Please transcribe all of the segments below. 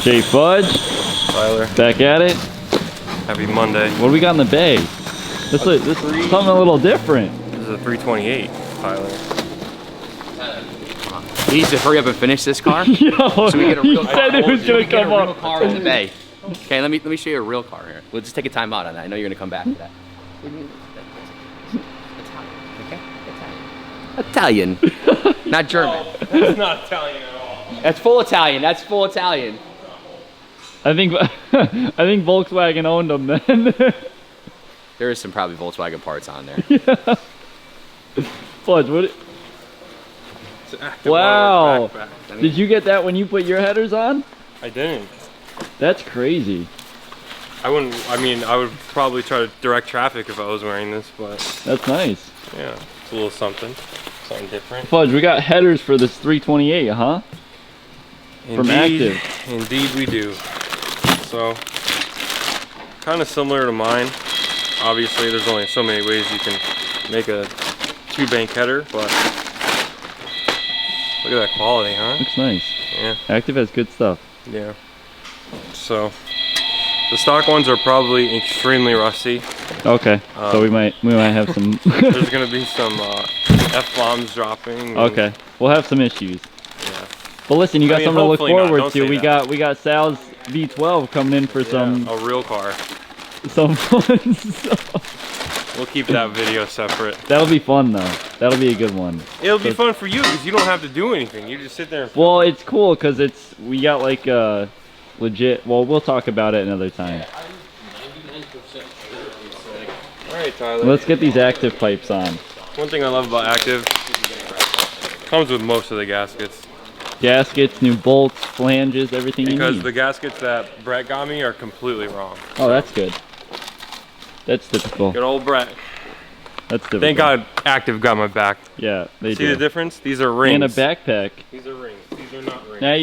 Hey Fudge. Tyler. Back at it. Happy Monday. What do we got in the bay? This is something a little different. This is a 328, Tyler. We need to hurry up and finish this car. Yo, so we get a real he said it was gonna come up. Real car in the bay. Okay, let me show you a real car here. We'll just take a time out on that. I know you're gonna come back to that. Italian. Not German. That's not Italian at all. That's full Italian. That's full Italian. I think Volkswagen owned them then. There is some probably Volkswagen parts on there. Yeah. Fudge, what? Wow. Did you get that when you put your headers on? I didn't. That's crazy. I mean, I would probably try to direct traffic if I was wearing this, but. That's nice. Yeah, it's a little something different. Fudge, we got headers for this 328, huh? From Active. Indeed we do. So, kind of similar to mine. Obviously, there's only so many ways you can make a 2-bank header, but look at that quality, huh? Looks nice. Yeah. Active has good stuff. Yeah. So, the stock ones are probably extremely rusty. Okay. So we might have some. There's gonna be some F-bombs dropping. Okay. We'll have some issues. Yeah. But listen, you got something to look forward to. We that. got Sal's V12 coming in for some a real car. Some fun. We'll keep that video separate. That'll be fun though. That'll be a good one. It'll be fun for you because you don't have to do anything. You just sit there. And well, it's cool because we got like legit. Well, we'll talk about it another time. All right, Tyler. Let's get these Active pipes on. One thing I love about Active, comes with most of the gaskets. Gaskets, new bolts, flanges, everything you need. Because the gaskets that Brett got me are completely wrong. Oh, that's good. That's typical. Good old Brett. That's typical. Thank God Active got my back. Yeah, they See do. the difference? These are rings. And a backpack. These are rings. These are not rings. Now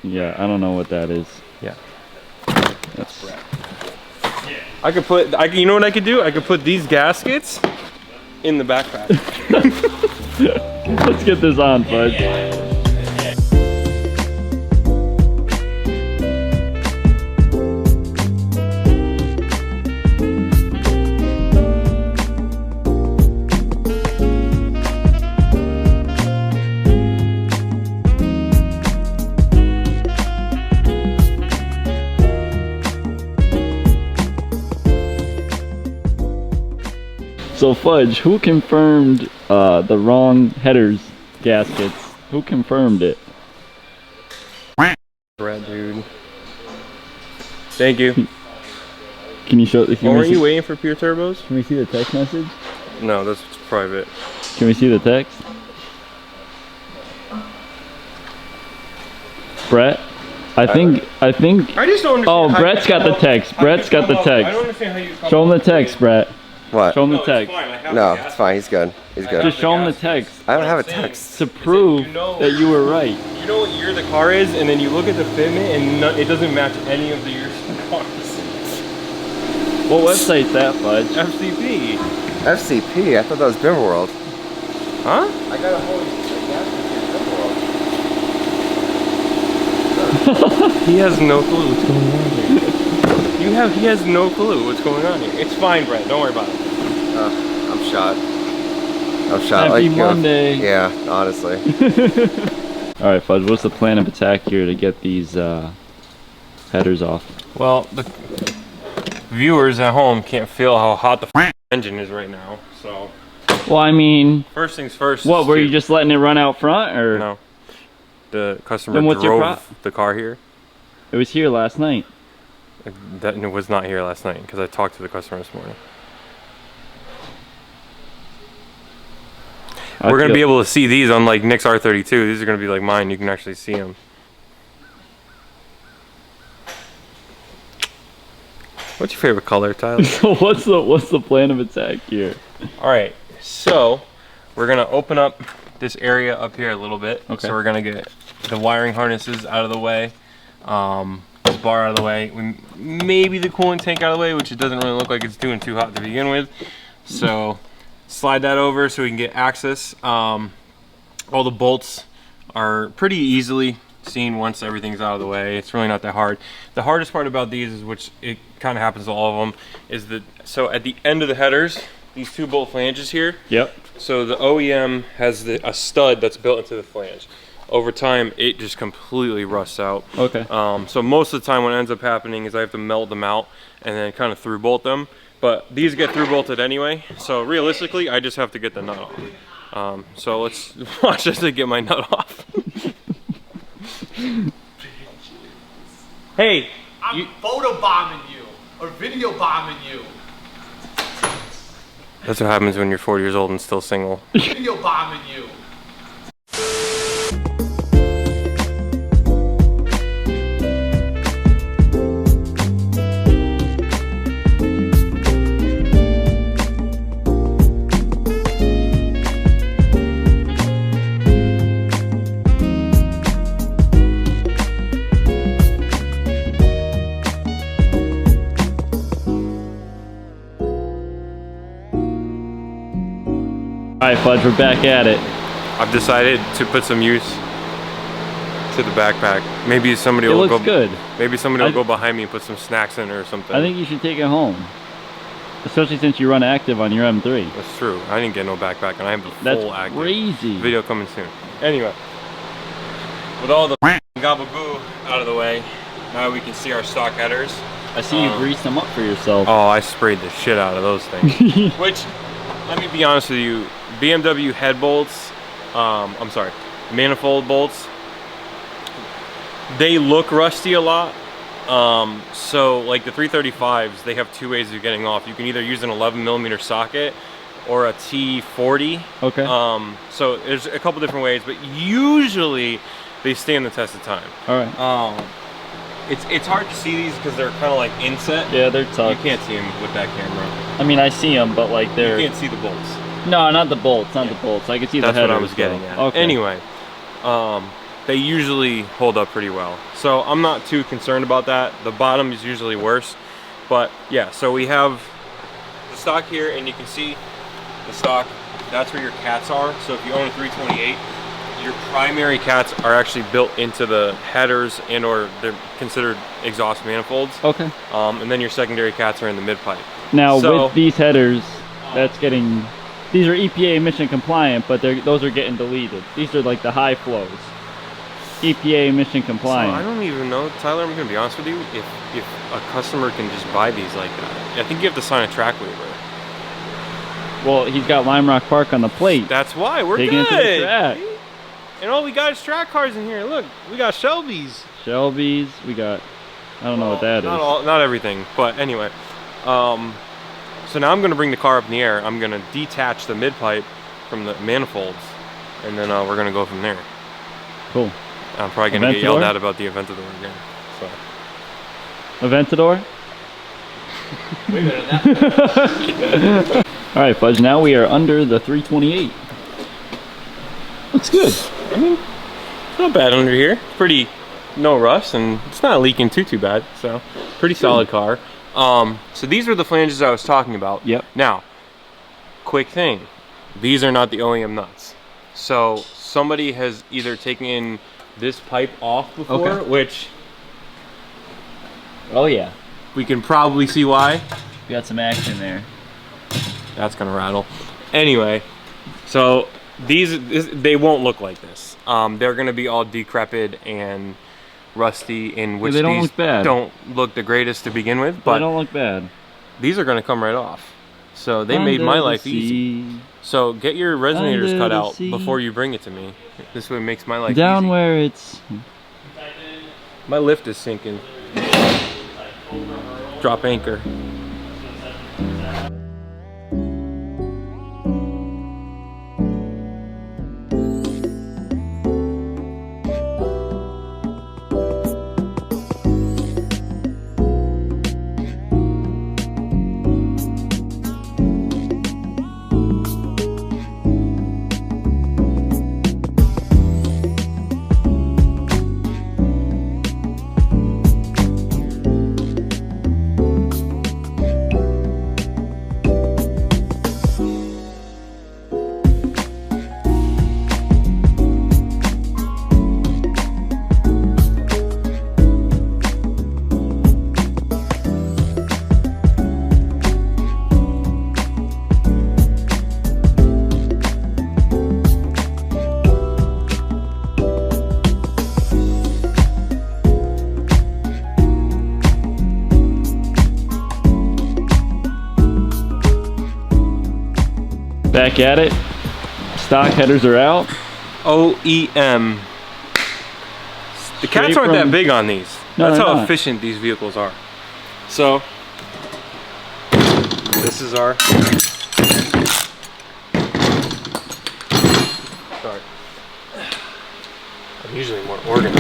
yeah, I don't know what that is. Yeah. That's Brett. I could put, you know what I could do? I could put these gaskets in the backpack. Let's get this on, Fudge. So Fudge, who confirmed the wrong headers gaskets? Who confirmed it? Brett, dude. Thank you. Can you show? Were you waiting for pure turbos? Can we see the text message? No, that's private. Can we see the text? Brett? I think. I just don't understand. Oh, Brett's got the text. Brett's got the text. I don't understand how you come Show him up the text, Brett. What? Show him the No, text. it's fine. I have No, the it's fine. He's good. He's good. Just show him the text I don't have a text. to prove that you were right. You know what year the car is, and then you look at the fitment, and it doesn't match any of the years of the cars. What website's that, Fudge? FCP. FCP? I thought that was Bimmerworld. Huh? I got a whole He has no clue what's going on here. He has no clue what's going on here. It's fine, Brett. Don't worry about it. I'm shot. I'm shot. Happy like, Monday. Yeah, honestly. All right, Fudge. What's the plan of attack here to get these headers off? Well, the viewers at home can't feel how hot the engine is right now, so. Well, I mean, First things first. what were you just letting it run out front, or No. The customer Then what's your drove the car here. it was here last night? That was not here last night because I talked to the customer this morning. We're going to be able to see these on like Nick's R32. These are going to be like mine. You can actually see them. What's your favorite color, Tyler? So what's the plan of attack here? All right, so we're going to open up this area up here a little bit. Okay. So we're going to get the wiring harnesses out of the way. This bar out of the way. Maybe the coolant tank out of the way, which it doesn't really look like it's doing too hot to begin with. So slide that over so we can get access. All the bolts are pretty easily seen once everything's out of the way. It's really not that hard. The hardest part about these is, which it kind of happens to all of them, is that so at the end of the headers, these 2 bolt flanges here. Yep. So the OEM has a stud that's built into the flange. Over time, it just completely rusts out. Okay. So most of the time what ends up happening is I have to melt them out and then kind of through bolt them. But these get through bolted anyway. So realistically, I just have to get the nut off. So let's watch as I get my nut off. Hey, I'm photobombing you or video bombing you. That's what happens when you're 40 years old and still single. Video bombing you. All right, Fudge, we're back at it. I've decided to put some use to the backpack. Maybe somebody It will looks go. good. Maybe somebody will go behind me and put some snacks in it or something. I think you should take it home, especially since you run active on your M3. That's true. I didn't get no backpack, and I have the That's full active. crazy. Video coming soon. Anyway, with all the gabagoo out of the way, now we can see our stock headers. I see you grease them up for yourself. Oh, I sprayed the shit out of those things. Which, let me be honest with you, BMW head bolts, I'm sorry, manifold bolts, they look rusty a lot. So like the 335s, they have 2 ways of getting off. You can either use an 11mm socket or a T40. Okay. So there's a couple different ways, but usually they stand the test of time. All right. It's hard to see these because they're kind of like inset. Yeah, they're tough. You can't see them with that camera. I mean, I see them, but like they're. You can't see the bolts. No, not the bolts. Not the bolts. I can see the That's headers. what I was getting at. Okay. Anyway, they usually hold up pretty well. So I'm not too concerned about that. The bottom is usually worse. But yeah, so we have the stock here, and you can see the stock. That's where your cats are. So if you own a 328, your primary cats are actually built into the headers, and or they're considered exhaust manifolds. Okay. And then your secondary cats are in the mid pipe. Now So- with these headers, that's getting. These are EPA emission compliant, but those are getting deleted. These are like the high flows. EPA emission So compliant. I don't even know, Tyler, I'm gonna be honest with you, if a customer can just buy these like that. I think you have to sign a track waiver. Well, he's got Lime Rock Park on the plate. That's why we're Taking it to the good. track. And all we got is track cars in here. Look, we got Shelby's. Shelby's. We got. I don't know what that is. Not everything, but anyway. So now I'm gonna bring the car up in the air. I'm gonna detach the mid pipe from the manifolds, and then we're gonna go from there. Cool. I'm probably gonna get yelled Aventador? at about the Aventador again. So. Aventador. Way better than that. All right, Fudge. Now we are under the 328. Looks good. I mean, it's not bad under here. Pretty, no rust, and it's not leaking too bad. So, pretty solid car. So these were the flanges I was talking about. Yep. Now, quick thing, these are not the OEM nuts. So somebody has either taken this pipe off before, Okay. which Oh yeah. we can probably see why. We got some action there. That's gonna rattle. Anyway, so they won't look like this. They're gonna be all decrepit and rusty, in which they don't these look bad. don't look the greatest to begin with, They but don't look bad. these are gonna come right off. So they made my life easy. So get your resonators Under cut the out sea. before you bring it to me. This way it makes my life Down easy. where it's. My lift is sinking. Drop anchor. Back at it. Stock headers are out. OEM. The cats Straight aren't that from- big on these. No, That's they're how not. efficient these vehicles are. So, this is our... Sorry. I'm usually more organized.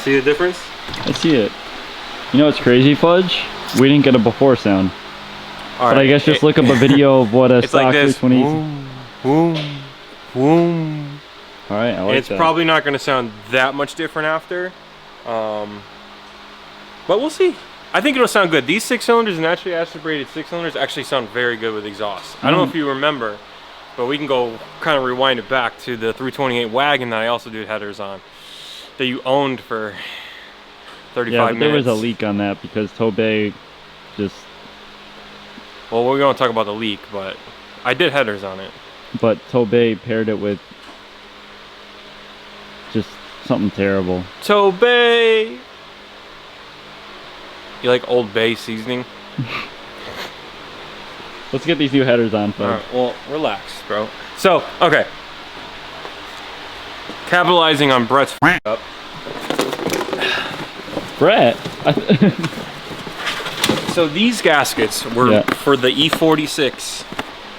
See the difference? I see it. You know what's crazy, Fudge? We didn't get a before sound. All But I guess just look up a video of what a It's stock like this. 320. Boom, boom, boom. All right, I like It's that. probably not going to sound that much different after, but we'll see. I think it'll sound good. These 6-cylinders and naturally aspirated 6-cylinders actually sound very good with exhaust. I don't know if you remember, but we can go kind of rewind it back to the 328 wagon that I also did headers on, that you owned for 35 yeah, but minutes. there was a leak on that because Tobey just... Well, we're going to talk about the leak, but I did headers on it. But Tobey paired it with just something terrible. Tobey! You like Old Bay seasoning? Let's get these new headers on, Fudge. Alright, well, relax, bro. So, okay. Capitalizing on Brett's up. Brett! So these gaskets were Yeah. for the E46,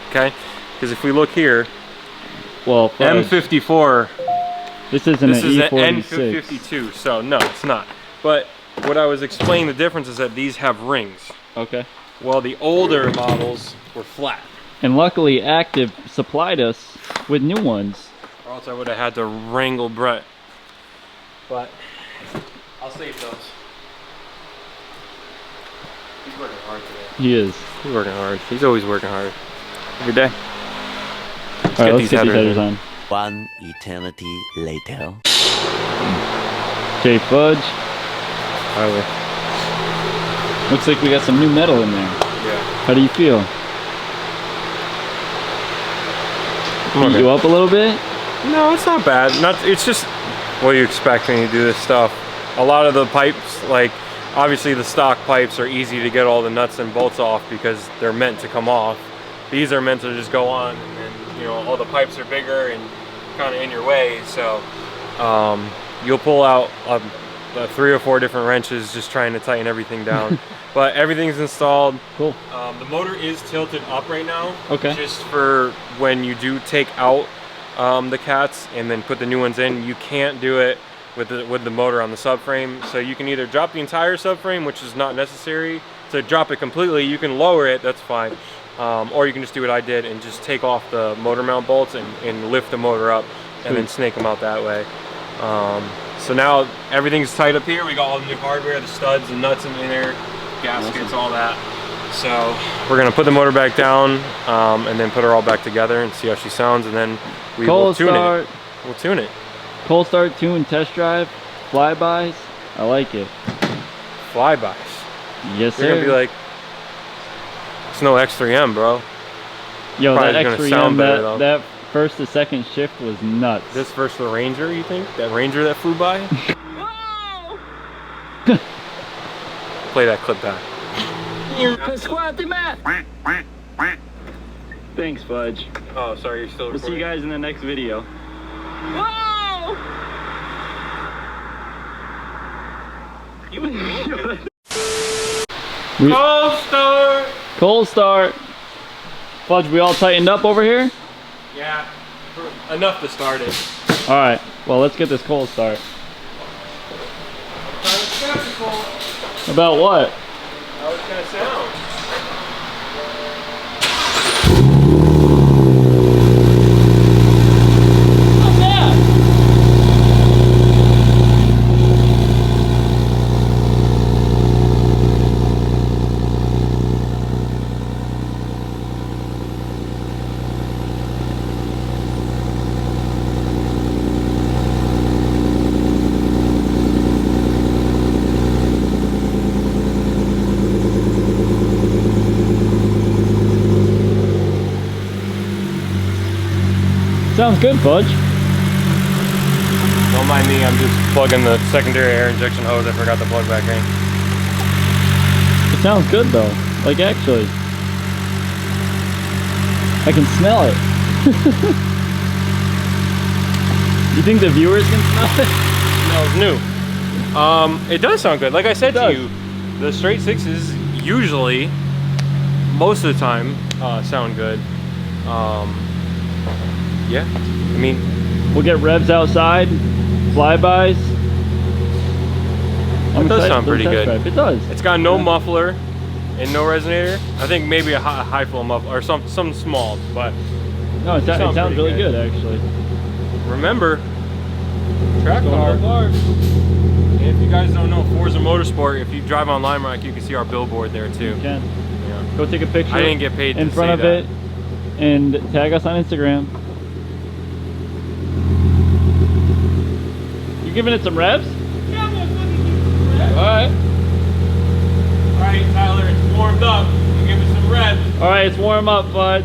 okay? Because if we look here, Well, Fudge, M54, this isn't this an is an E46. N52, so no, it's not. But what I was explaining the difference is that these have rings. Okay. Well, the older models were flat. And luckily, Active supplied us with new ones. Or else I would have had to wrangle Brett. But I'll save those. He's working hard today. He is. He's working hard. He's always working hard. Every day. All right, get let's these get these headers headers in. on. One eternity later. Okay, Fudge. Highway. Looks like we got some new metal in there. Yeah. How do you feel? Heat you up a little bit? No, it's not bad. It's just what you expect when you do this stuff. A lot of the pipes, like obviously the stock pipes are easy to get all the nuts and bolts off because they're meant to come off. These are meant to just go on, and then, you know, all the pipes are bigger and kind of in your way, so you'll pull out 3 or 4 different wrenches just trying to tighten everything down. But everything's installed. Cool. The motor is tilted up right now. Okay. Just for when you do take out the cats and then put the new ones in, you can't do it with the motor on the subframe. So you can either drop the entire subframe, which is not necessary. To drop it completely, you can lower it, that's fine. Or you can just do what I did and just take off the motor mount bolts and lift the motor up and then snake them out that way. So now everything's tight up here. We got all the new hardware, the studs, the nuts in there, gaskets, all that. So we're gonna put the motor back down and then put her all back together and see how she sounds, and then we will Cold tune start. it. We'll tune it. Cold start, tune, test drive, flybys. I like it. Flybys. Yes, You're sir. gonna be like, it's no X3M, bro. Yo, that probably gonna X3M, sound better, though. that first to second shift was nuts. This versus the Ranger, you think? That Ranger that flew by? Play that clip back. Thanks, Fudge. Oh, sorry, you're still We'll see you guys in the next video. Cold start! Cold start. Fudge, we all tightened up over here? Yeah, enough to start it. All right, well, let's get this cold start. Skeptical. About what? How it's gonna sound. Sounds good, Fudge. Don't mind me, I'm just plugging the secondary air injection hose. I forgot to plug back in. It sounds good though. Like actually. I can smell it. You think the viewers can smell it? That was new. It does sound good. Like I said to you, the straight sixes usually, most of the time, sound good. Yeah, I mean, We'll get revs outside, flybys. It does sound pretty good. It does. it's got no muffler and no resonator. I think maybe a high flow muffler or something small, but No, it sounds pretty really good. good actually. remember, track car. And if you guys don't know, Forza Motorsport, if you drive on Lime Rock, you can see our billboard there too. You can. Yeah. Go take a picture. I didn't get paid in to front say of that. it and tag us on Instagram. You giving it some revs? Yeah, I'm gonna fucking give it some revs. Alright. Alright, Tyler, it's warmed up. You give it some revs. Alright, it's warm up, bud.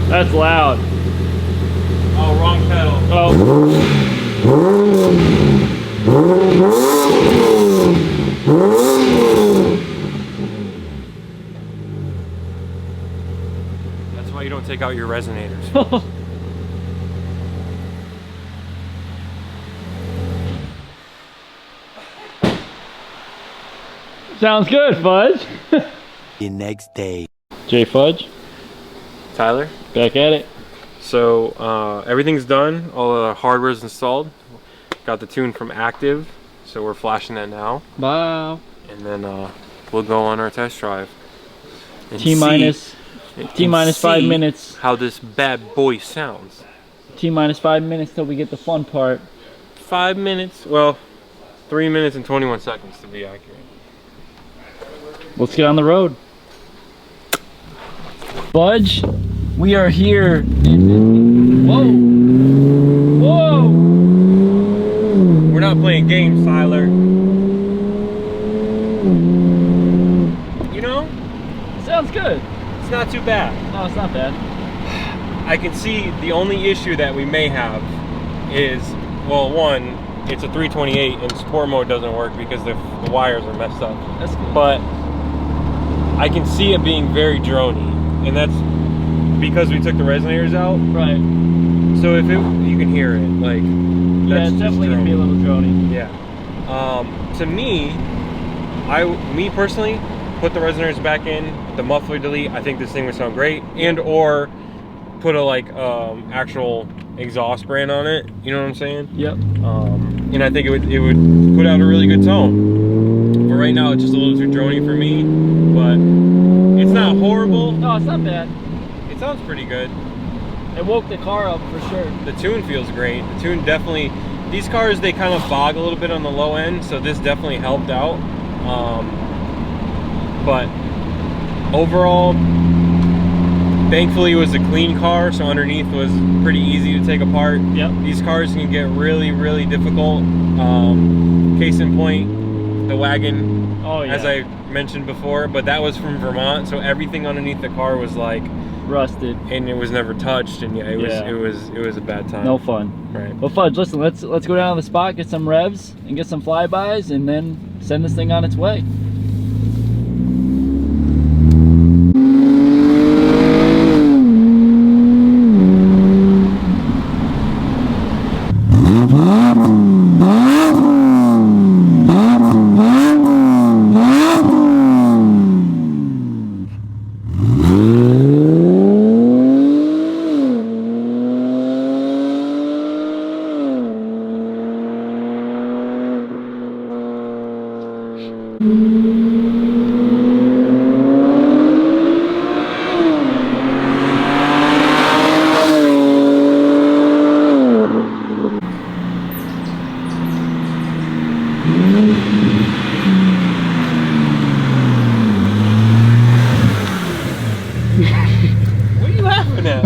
That's loud. Oh, wrong pedal. Oh. That's why you don't take out your resonators. Sounds good, Fudge. The next day. J Fudge, Tyler? back at it. So everything's done. All the hardware's installed. Got the tune from Active, so we're flashing that now. Wow. And then we'll go on our test drive. And T-minus and 5 see minutes. how this bad boy sounds. T-minus 5 minutes till we get the fun part. 5 minutes. Well, 3 minutes and 21 seconds to be accurate. Let's get on the road. Fudge, we are here. Whoa! Whoa! We're not playing games, Tyler. You know, Sounds good. it's not too bad. No, it's not bad. I can see the only issue that we may have is, well, one, it's a 328 and sport mode doesn't work because the wires are messed up. That's good. But I can see it being very droney, and that's because we took the resonators out. Right. So if it, you can hear it, like, Yeah, that's it's just definitely gonna be a drony. little drony. Yeah. To me, me personally, put the resonators back in, the muffler delete. I think this thing would sound great, and or put a actual exhaust brand on it. You know what I'm saying? Yep. And I think it would put out a really good tone. But right now it's just a little too drony for me. But it's not horrible. No, it's not bad. It sounds pretty good. It woke the car up for sure. The tune feels great. The tune definitely. These cars, they kind of bog a little bit on the low end, so this definitely helped out. But overall, thankfully it was a clean car, so underneath was pretty easy to take apart. Yep. These cars can get really, really difficult. Case in point, the wagon, Oh yeah. as I mentioned before, but that was from Vermont, so everything underneath the car was like, rusted. and it was never touched, and yeah, it was a bad time. No fun. Right. Well, Fudge, listen, let's go down to the spot, get some revs, and get some flybys, and then send this thing on its way. What are you laughing at?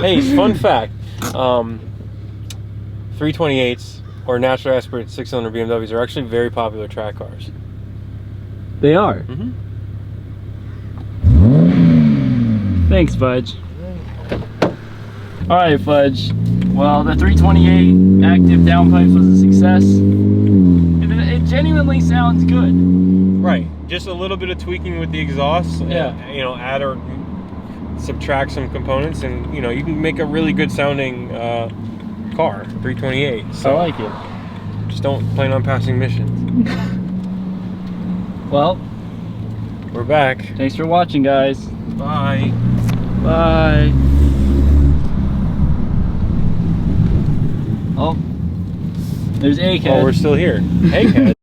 Hey, fun fact. 328s or naturally aspirated 6-cylinder BMWs are actually very popular track cars. They are. Mm-hmm. Thanks, Fudge. All right, Fudge. Well, the 328 active downpipes was a success. It genuinely sounds good. Right. Just a little bit of tweaking with the exhaust. Yeah. You know, add or subtract some components, and you know, you can make a really good sounding car. 328. So I like it. just don't plan on passing missions. Well, We're back. thanks for watching, guys. Bye. Bye. Oh, there's Egghead. Oh, we're still here. Hey, Kat.